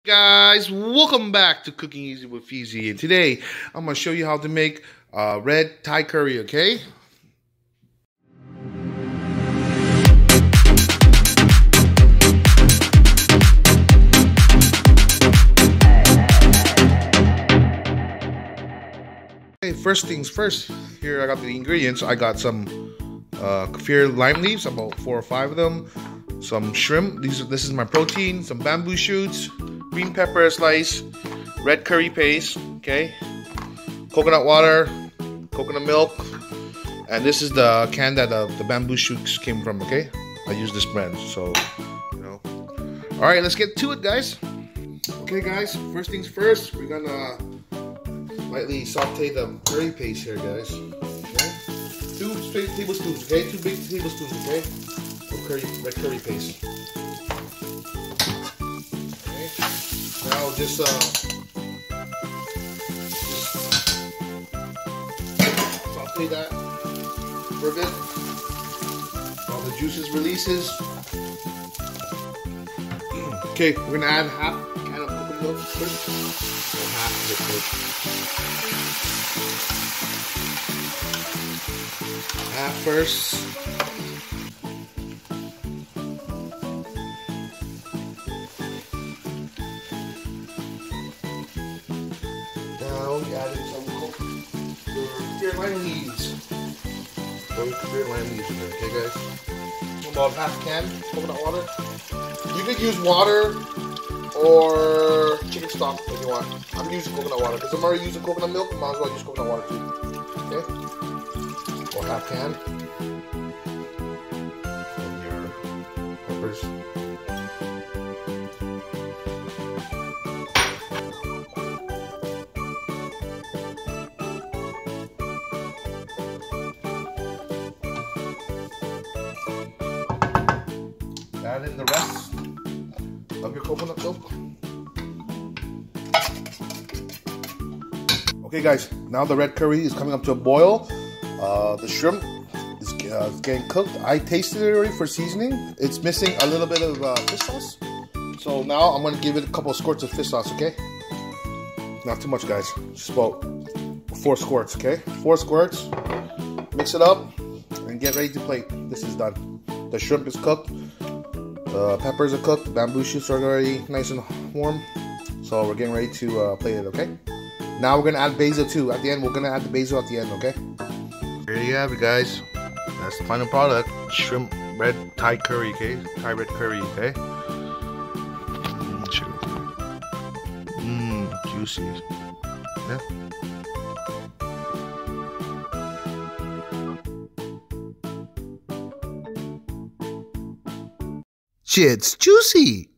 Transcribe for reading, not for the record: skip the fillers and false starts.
Guys, welcome back to Cooking Easy with Feezy, and today I'm going to show you how to make red Thai curry, okay? Okay, first things first, here I got the ingredients. I got some kaffir lime leaves, about 4 or 5 of them, some shrimp, this is my protein, some bamboo shoots, green pepper slice, red curry paste, okay, coconut water, coconut milk, and this is the can that the bamboo shoots came from, okay? I use this brand, so, you know. Alright, let's get to it, guys. Okay, guys, first things first, we're gonna lightly saute the curry paste here, guys. Okay? 2 tablespoons, okay? 2 big tablespoons, okay? Of red curry paste. Now just saute that for a bit while the juices releases. Okay, we're gonna add half a can of coconut milk first. Or half of it first. Half first. Adding some kaffir lime leaves. Some kaffir lime leaves in there, okay, guys? About half can coconut water. You could use water or chicken stock if you want. I'm using coconut water because I'm already using coconut milk. Might as well use coconut water too. Okay? Or half can. And your peppers. Add in the rest of your coconut milk. Okay, guys, now the red curry is coming up to a boil. The shrimp is getting cooked. I tasted it already for seasoning. It's missing a little bit of fish sauce. So now I'm going to give it a couple of squirts of fish sauce, okay? Not too much, guys. Just about 4 squirts, okay? 4 squirts. Mix it up and get ready to plate. This is done. The shrimp is cooked. The peppers are cooked, the bamboo shoots are already nice and warm. So we're getting ready to plate it, okay? Now we're gonna add basil too. At the end, we're gonna add the basil at the end, okay? Here you have it, guys. That's the final product. Shrimp red Thai curry, okay? Thai red curry, okay? Juicy. Yeah. Shit's juicy.